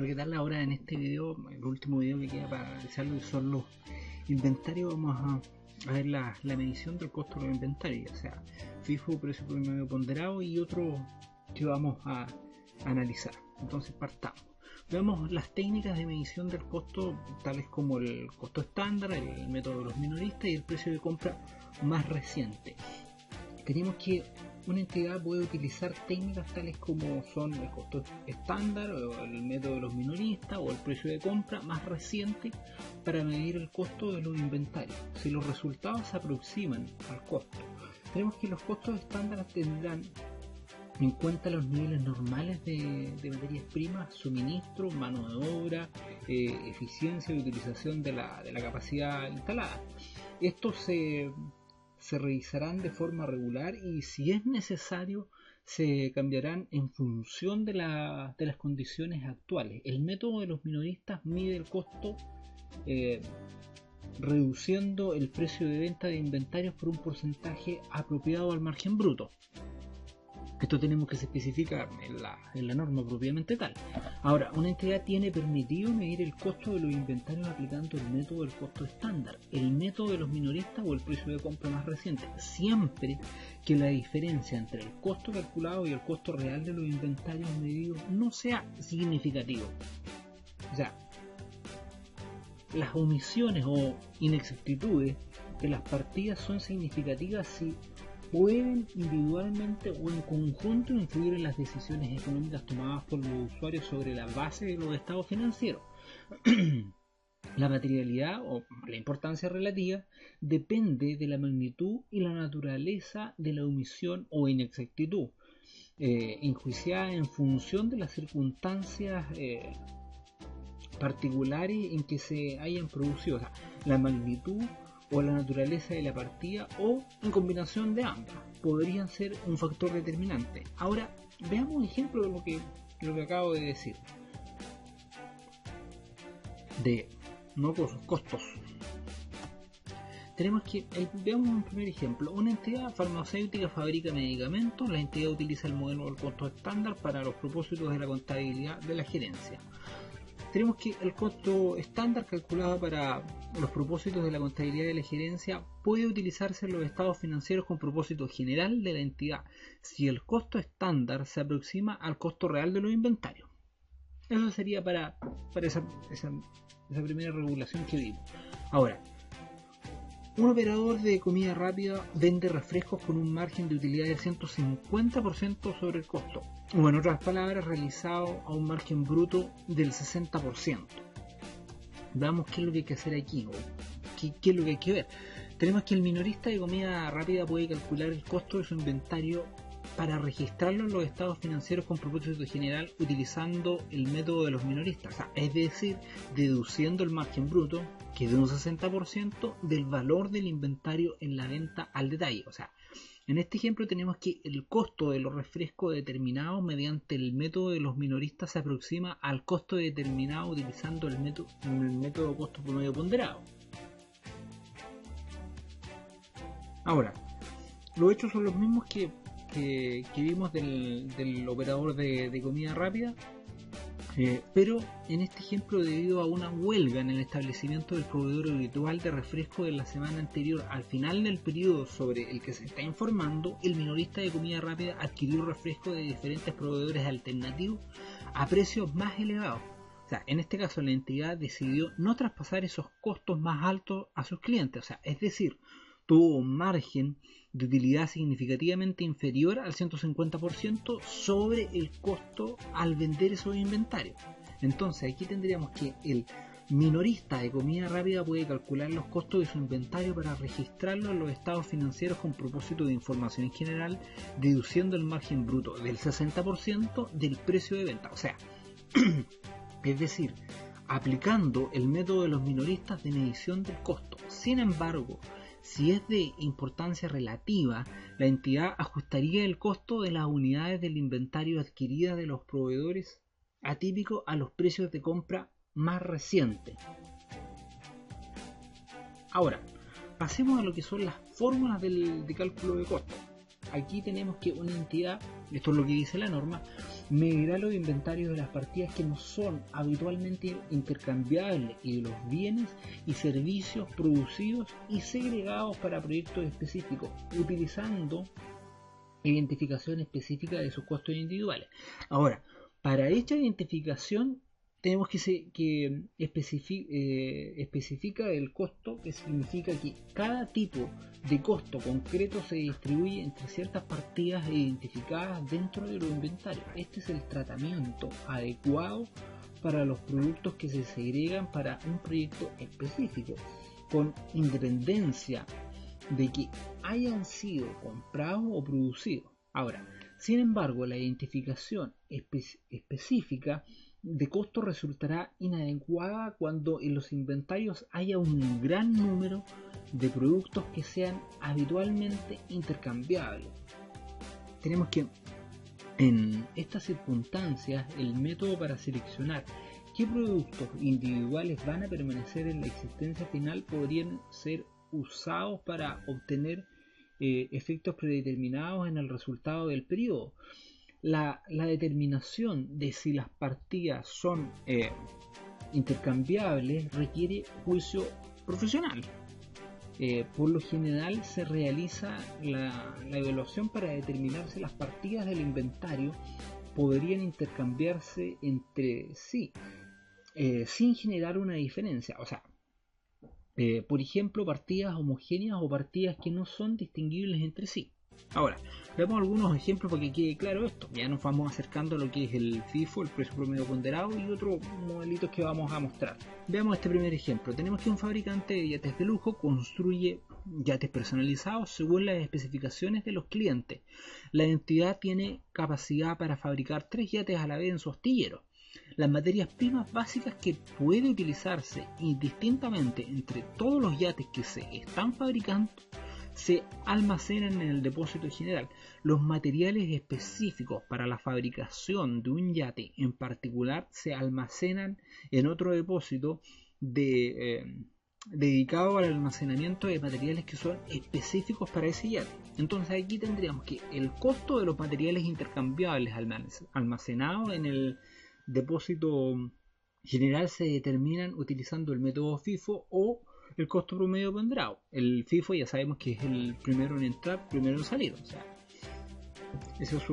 Hola, ¿qué tal? Ahora en este video, el último video que queda para realizarlo, que son los inventarios, vamos a ver la medición del costo de los inventarios, o sea, FIFO, precio promedio ponderado y otro que vamos a analizar. Entonces partamos. Veamos las técnicas de medición del costo, tales como el costo estándar, el método de los minoristas y el precio de compra más reciente. Tenemos que una entidad puede utilizar técnicas tales como son el costo estándar, o el método de los minoristas o el precio de compra más reciente para medir el costo de los inventarios. Si los resultados se aproximan al costo, tenemos que los costos estándar tendrán en cuenta los niveles normales de materias primas, suministro, mano de obra, eficiencia y utilización de la capacidad instalada. Estos se revisarán de forma regular y si es necesario se cambiarán en función de las condiciones actuales. El método de los minoristas mide el costo reduciendo el precio de venta de inventarios por un porcentaje apropiado al margen bruto. Esto tenemos que se especifica en la norma propiamente tal. Ahora, una entidad tiene permitido medir el costo de los inventarios aplicando el método del costo estándar, el método de los minoristas o el precio de compra más reciente, siempre que la diferencia entre el costo calculado y el costo real de los inventarios medidos no sea significativo. O sea, las omisiones o inexactitudes de las partidas son significativas si pueden individualmente o en conjunto influir en las decisiones económicas tomadas por los usuarios sobre la base de los estados financieros. La materialidad o la importancia relativa depende de la magnitud y la naturaleza de la omisión o inexactitud, enjuiciada en función de las circunstancias particulares en que se hayan producido. O sea, la magnitud o la naturaleza de la partida o en combinación de ambas podrían ser un factor determinante. Ahora veamos un ejemplo de lo que acabo de decir, de no costos. Tenemos que veamos un primer ejemplo. Una entidad farmacéutica fabrica medicamentos. La entidad utiliza el modelo del costo estándar para los propósitos de la contabilidad de la gerencia. Tenemos que el costo estándar calculado para los propósitos de la contabilidad de la gerencia puede utilizarse en los estados financieros con propósito general de la entidad si el costo estándar se aproxima al costo real de los inventarios. Eso sería para esa primera regulación que vimos. Ahora, un operador de comida rápida vende refrescos con un margen de utilidad del 150% sobre el costo, o en otras palabras, realizado a un margen bruto del 60%. Veamos qué es lo que hay que hacer aquí, ¿no? ¿Qué es lo que hay que ver? Tenemos que el minorista de comida rápida puede calcular el costo de su inventario para registrarlo en los estados financieros con propósito general utilizando el método de los minoristas, o sea, es decir, deduciendo el margen bruto, que es de un 60% del valor del inventario en la venta al detalle. O sea, en este ejemplo tenemos que el costo de los refrescos determinados mediante el método de los minoristas se aproxima al costo determinado utilizando el método costo promedio ponderado. Ahora, los hechos son los mismos que vimos del operador de comida rápida, pero en este ejemplo, debido a una huelga en el establecimiento del proveedor habitual de refresco de la semana anterior al final del periodo sobre el que se está informando, el minorista de comida rápida adquirió refresco de diferentes proveedores alternativos a precios más elevados. O sea, en este caso la entidad decidió no traspasar esos costos más altos a sus clientes, o sea, es decir, tuvo un margen de utilidad significativamente inferior al 150% sobre el costo al vender esos inventarios. Entonces aquí tendríamos que el minorista de comida rápida puede calcular los costos de su inventario para registrarlo en los estados financieros con propósito de información en general, deduciendo el margen bruto del 60% del precio de venta. O sea, es decir, aplicando el método de los minoristas de medición del costo. Sin embargo, si es de importancia relativa, la entidad ajustaría el costo de las unidades del inventario adquiridas de los proveedores atípicos a los precios de compra más recientes. Ahora, pasemos a lo que son las fórmulas de cálculo de costo. Aquí tenemos que una entidad, esto es lo que dice la norma, medirá los inventarios de las partidas que no son habitualmente intercambiables y de los bienes y servicios producidos y segregados para proyectos específicos, utilizando identificación específica de sus costos individuales. Ahora, para esta identificación tenemos que especifica el costo, que significa que cada tipo de costo concreto se distribuye entre ciertas partidas identificadas dentro de los inventarios. Este es el tratamiento adecuado para los productos que se segregan para un proyecto específico, con independencia de que hayan sido comprados o producidos. Ahora, sin embargo, la identificación específica de costo resultará inadecuada cuando en los inventarios haya un gran número de productos que sean habitualmente intercambiables. Tenemos que, en estas circunstancias, el método para seleccionar qué productos individuales van a permanecer en la existencia final podrían ser usados para obtener efectos predeterminados en el resultado del periodo. La determinación de si las partidas son intercambiables requiere juicio profesional. Por lo general se realiza la evaluación para determinar si las partidas del inventario podrían intercambiarse entre sí sin generar una diferencia. O sea, por ejemplo, partidas homogéneas o partidas que no son distinguibles entre sí. Ahora, veamos algunos ejemplos para que quede claro esto. Ya nos vamos acercando a lo que es el FIFO, el precio promedio ponderado, y otros modelitos que vamos a mostrar. Veamos este primer ejemplo. Tenemos que un fabricante de yates de lujo construye yates personalizados según las especificaciones de los clientes. La entidad tiene capacidad para fabricar 3 yates a la vez en su astillero. Las materias primas básicas que puede utilizarse indistintamente entre todos los yates que se están fabricando se almacenan en el depósito general. Los materiales específicos para la fabricación de un yate en particular se almacenan en otro depósito dedicado al almacenamiento de materiales que son específicos para ese yate. Entonces aquí tendríamos que el costo de los materiales intercambiables almacenados en el depósito general se determinan utilizando el método FIFO o el costo promedio ponderado. El FIFO ya sabemos que es el primero en entrar, primero en salir. O sea, eso es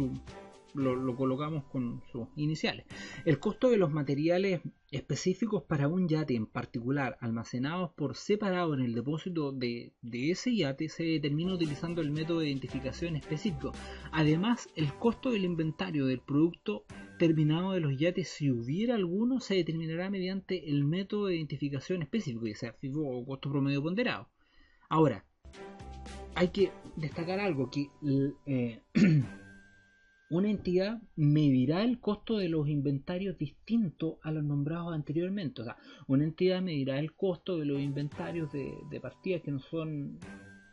lo colocamos con sus iniciales. El costo de los materiales específicos para un yate en particular, almacenados por separado en el depósito de ese yate, se determina utilizando el método de identificación específico. Además, el costo del inventario del producto terminado de los yates, si hubiera alguno, se determinará mediante el método de identificación específico, ya sea FIFO o costo promedio ponderado. Ahora, hay que destacar algo, que una entidad medirá el costo de los inventarios distinto a los nombrados anteriormente. O sea, una entidad medirá el costo de los inventarios de partidas que no son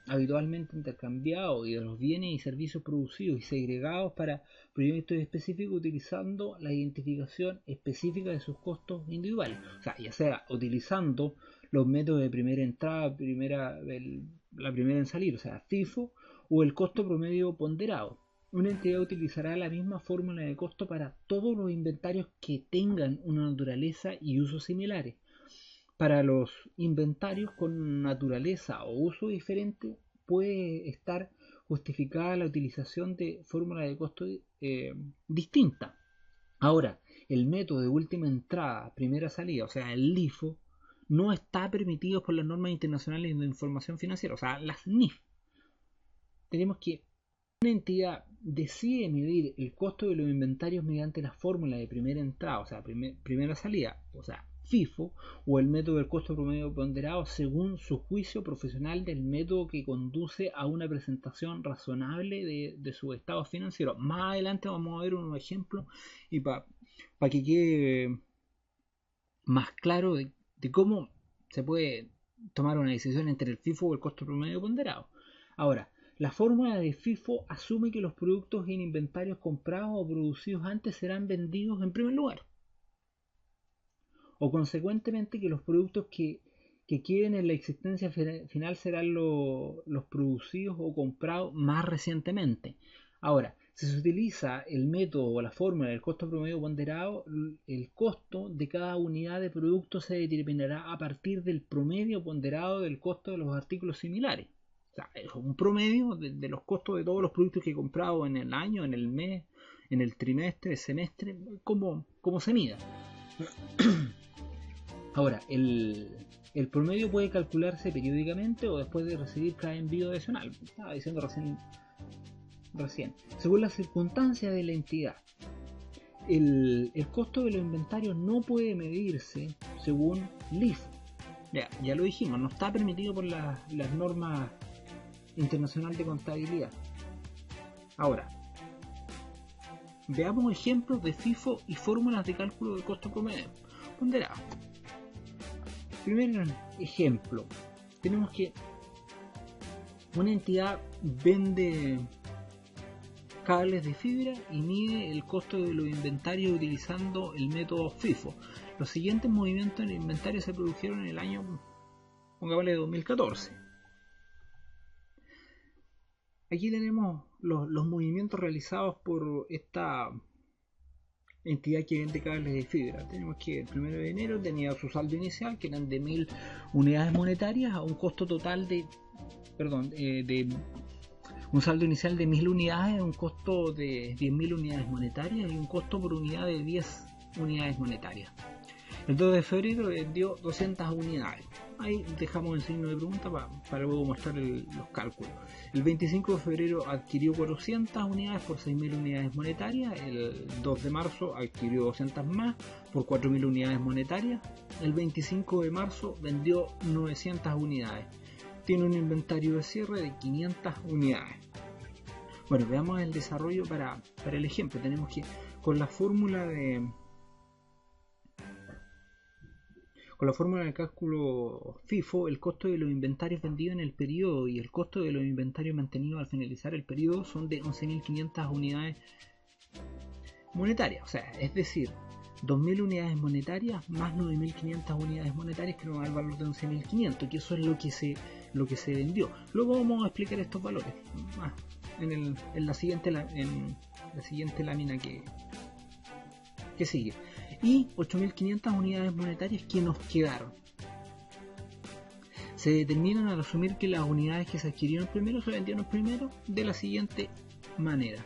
habitualmente intercambiados y de los bienes y servicios producidos y segregados para proyectos específicos utilizando la identificación específica de sus costos individuales. O sea, ya sea utilizando los métodos de primera entrada, la primera en salir, o sea, FIFO, o el costo promedio ponderado. Una entidad utilizará la misma fórmula de costo para todos los inventarios que tengan una naturaleza y usos similares. Para los inventarios con naturaleza o uso diferente puede estar justificada la utilización de fórmula de costo distinta. Ahora, el método de última entrada, primera salida, o sea, el LIFO, no está permitido por las normas internacionales de información financiera, o sea, las NIF. Tenemos que una entidad decide medir el costo de los inventarios mediante la fórmula de primera entrada, o sea, primera salida, o sea, FIFO, o el método del costo promedio ponderado según su juicio profesional del método que conduce a una presentación razonable de su estado financiero. Más adelante vamos a ver unos ejemplos y para que quede más claro de cómo se puede tomar una decisión entre el FIFO o el costo promedio ponderado. Ahora, la fórmula de FIFO asume que los productos en inventarios comprados o producidos antes serán vendidos en primer lugar, o consecuentemente que los productos que queden en la existencia final serán los producidos o comprados más recientemente. Ahora, Si se utiliza el método o la fórmula del costo promedio ponderado, el costo de cada unidad de producto se determinará a partir del promedio ponderado del costo de los artículos similares. O sea, es un promedio de los costos de todos los productos que he comprado en el año, en el mes, en el trimestre, el semestre, como se mida. Ahora, el promedio puede calcularse periódicamente o después de recibir cada envío adicional. Estaba diciendo recién, según las circunstancias de la entidad. El costo de los inventarios no puede medirse según LIFO. Ya lo dijimos, no está permitido por las normas internacionales de contabilidad. Ahora, veamos ejemplos de FIFO y fórmulas de cálculo del costo promedio ponderado. Primer ejemplo, tenemos que una entidad vende cables de fibra y mide el costo de los inventarios utilizando el método FIFO. Los siguientes movimientos en el inventario se produjeron en el año, pongámosle 2014. Aquí tenemos los movimientos realizados por esta entidad que vende cables de fibra. Tenemos que el 1 de enero tenía su saldo inicial, que eran de 1000 unidades monetarias, a un costo total de un saldo inicial de 1000 unidades, un costo de 10.000 unidades monetarias y un costo por unidad de 10 unidades monetarias. El 2 de febrero vendió 200 unidades. Ahí dejamos el signo de pregunta para luego mostrar los cálculos. El 25 de febrero adquirió 400 unidades por 6.000 unidades monetarias. El 2 de marzo adquirió 200 más por 4.000 unidades monetarias. El 25 de marzo vendió 900 unidades. Tiene un inventario de cierre de 500 unidades. Bueno, veamos el desarrollo para el ejemplo. Tenemos que con la fórmula del cálculo FIFO, el costo de los inventarios vendidos en el periodo y el costo de los inventarios mantenidos al finalizar el periodo son de 11.500 unidades monetarias. O sea, es decir, 2.000 unidades monetarias más 9.500 unidades monetarias, que nos da el valor de 11.500, que eso es lo que se vendió. Luego vamos a explicar estos valores en la siguiente lámina que sigue. Y 8.500 unidades monetarias que nos quedaron. Se determinan al asumir que las unidades que se adquirieron primero se vendieron primero de la siguiente manera.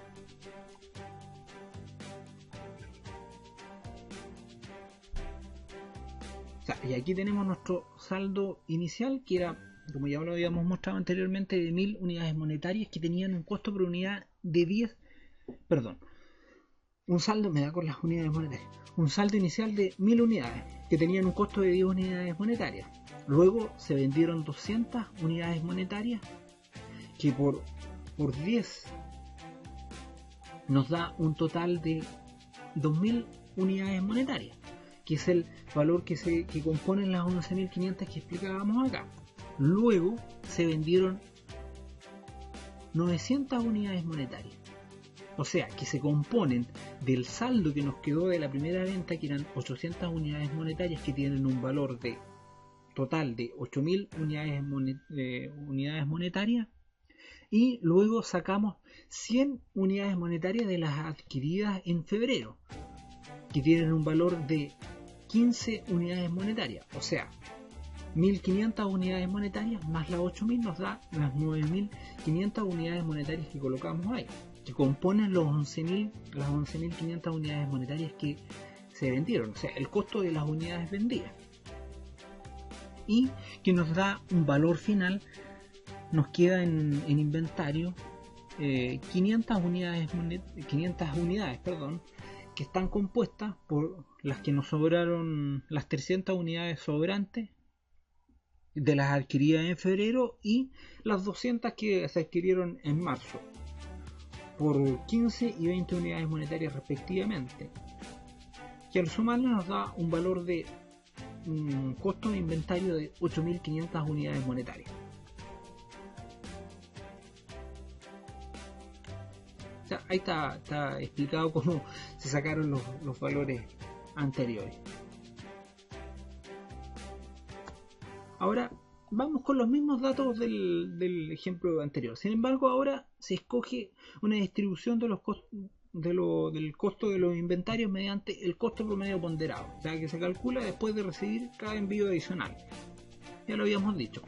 Y aquí tenemos nuestro saldo inicial, que era, como ya lo habíamos mostrado anteriormente, de 1000 unidades monetarias que tenían un costo por unidad de un saldo inicial de 1000 unidades que tenían un costo de 10 unidades monetarias. Luego se vendieron 200 unidades monetarias que por 10 nos da un total de 2000 unidades monetarias, que es el valor que componen las 11.500 que explicábamos acá. Luego se vendieron 900 unidades monetarias, o sea que se componen del saldo que nos quedó de la primera venta, que eran 800 unidades monetarias que tienen un valor de total de 8.000 unidades monetarias, y luego sacamos 100 unidades monetarias de las adquiridas en febrero, que tienen un valor de 15 unidades monetarias. O sea, 1.500 unidades monetarias más las 8.000 nos da las 9.500 unidades monetarias que colocamos ahí, que componen las 11.500 unidades monetarias que se vendieron, o sea, el costo de las unidades vendidas, y que nos da un valor final. Nos queda en inventario 500 unidades, que están compuestas por las que nos sobraron, las 300 unidades sobrantes de las adquiridas en febrero y las 200 que se adquirieron en marzo, por 15 y 20 unidades monetarias respectivamente, que al sumarlo nos da un valor de un costo de inventario de 8.500 unidades monetarias. O sea, ahí está explicado cómo se sacaron los valores anteriores. Ahora vamos con los mismos datos del ejemplo anterior. Sin embargo, ahora se escoge una distribución de los costos del costo de los inventarios mediante el costo promedio ponderado, o sea que se calcula después de recibir cada envío adicional. Ya lo habíamos dicho.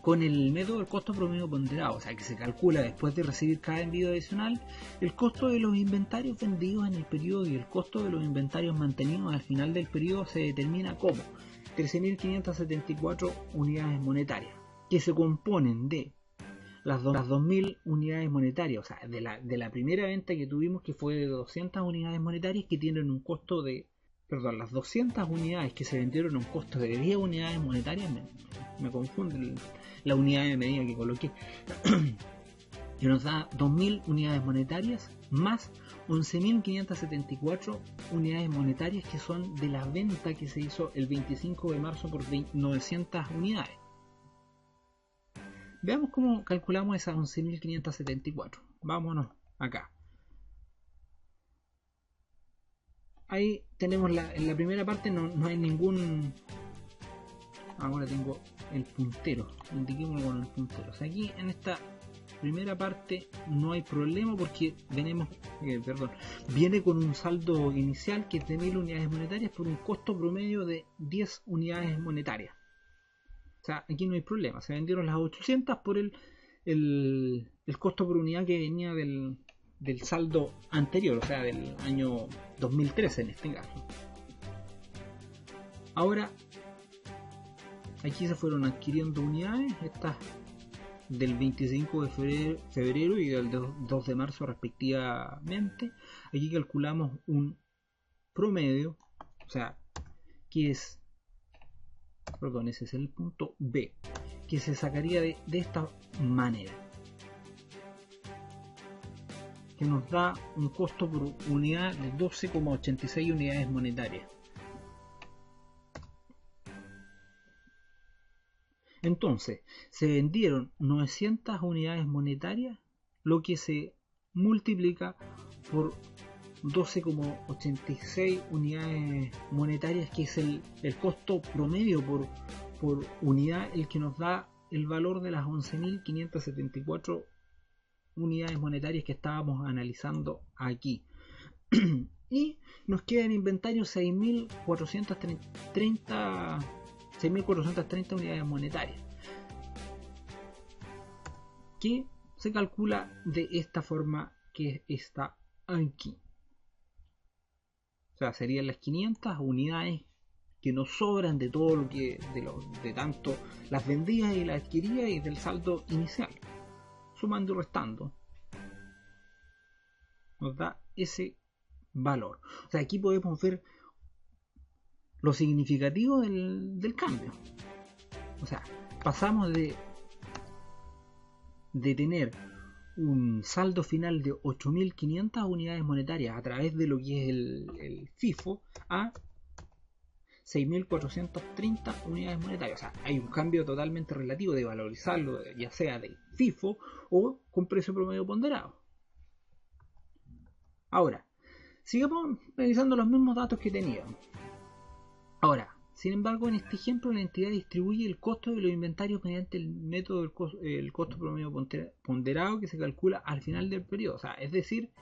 Con el método del costo promedio ponderado, o sea que se calcula después de recibir cada envío adicional, el costo de los inventarios vendidos en el periodo y el costo de los inventarios mantenidos al final del periodo se determina como 13.574 unidades monetarias, que se componen de las 2.000 unidades monetarias, o sea, de la primera venta que tuvimos, que fue de 200 unidades monetarias, que tienen un costo de, perdón, las 200 unidades que se vendieron a un costo de 10 unidades monetarias, me confunde la unidad de medida que coloqué, que nos da 2.000 unidades monetarias más 11.574 unidades monetarias que son de la venta que se hizo el 25 de marzo por 900 unidades. Veamos cómo calculamos esas 11.574. Vámonos acá. Ahí tenemos en la primera parte no hay ningún... Ahora tengo el puntero. Indiquémoslo con el puntero. O sea, aquí en esta primera parte no hay problema porque viene con un saldo inicial que es de 1.000 unidades monetarias por un costo promedio de 10 unidades monetarias. O sea, aquí no hay problema, se vendieron las 800 por el costo por unidad que venía del saldo anterior, o sea, del año 2013 en este caso. Ahora, aquí se fueron adquiriendo unidades, estas del 25 de febrero y del 2 de marzo respectivamente. Aquí calculamos un promedio, o sea, que es... Perdón, ese es el punto B, que se sacaría de esta manera, que nos da un costo por unidad de 12,86 unidades monetarias. Entonces, se vendieron 900 unidades monetarias, lo que se multiplica por 12,86 unidades monetarias, que es el costo promedio por unidad, el que nos da el valor de las 11.574 unidades monetarias que estábamos analizando aquí. Y nos queda en inventario 6.430 unidades monetarias, que se calcula de esta forma que está aquí. O sea, serían las 500 unidades que nos sobran de todo lo que de tanto las vendidas y las adquiridas y del saldo inicial, sumando y restando, nos da ese valor. O sea, aquí podemos ver lo significativo del cambio. O sea, pasamos de tener un saldo final de 8.500 unidades monetarias a través de lo que es el FIFO a 6.430 unidades monetarias. O sea, hay un cambio totalmente relativo de valorizarlo, ya sea de FIFO o con precio promedio ponderado. Ahora, sigamos revisando los mismos datos que teníamos. Ahora, sin embargo, en este ejemplo la entidad distribuye el costo de los inventarios mediante el método del costo promedio ponderado, que se calcula al final del periodo. O sea, es decir,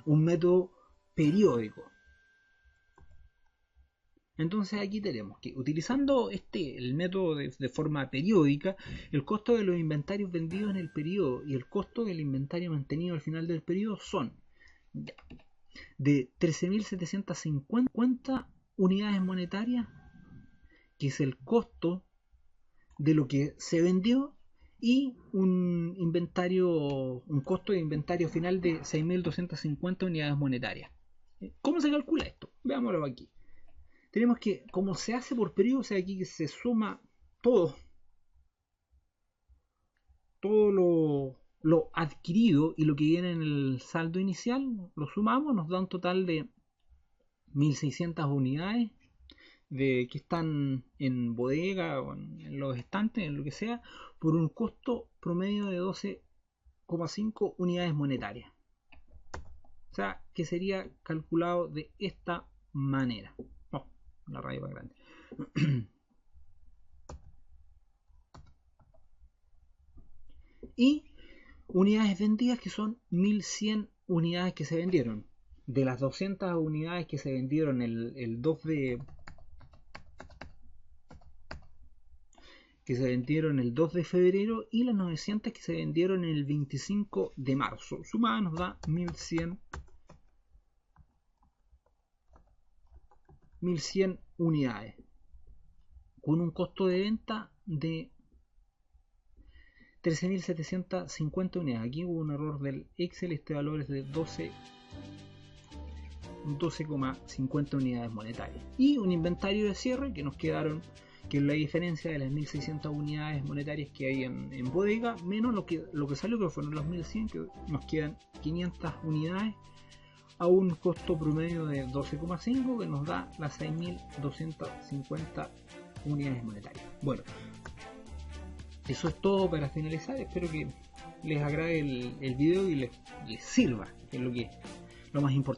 un método periódico. Entonces aquí tenemos que, utilizando el método de forma periódica, el costo de los inventarios vendidos en el periodo y el costo del inventario mantenido al final del periodo son de 13.750 unidades monetarias, que es el costo de lo que se vendió, y un costo de inventario final de 6.250 unidades monetarias. ¿Cómo se calcula esto? Veámoslo aquí. Tenemos que, como se hace por periodo, o sea, aquí que se suma todo lo adquirido y lo que viene en el saldo inicial, lo sumamos, nos da un total de 1.600 unidades que están en bodega o en los estantes, en lo que sea, por un costo promedio de 12,5 unidades monetarias. O sea, que sería calculado de esta manera. La raya más grande. Y unidades vendidas, que son 1100 unidades que se vendieron. De las 200 unidades que se vendieron el 2 de febrero y las 900 que se vendieron el 25 de marzo. Sumada nos da 1100 unidades con un costo de venta de 13.750 unidades. Aquí hubo un error del Excel, este valor es de 12,50 unidades monetarias. Y un inventario de cierre que nos quedaron, que es la diferencia de las 1.600 unidades monetarias que hay en bodega, menos lo que salió, que fueron los 1.100, que nos quedan 500 unidades a un costo promedio de 12,5, que nos da las 6.250 unidades monetarias. Bueno, eso es todo para finalizar. Espero que les agrade el video y les sirva, que es lo más importante.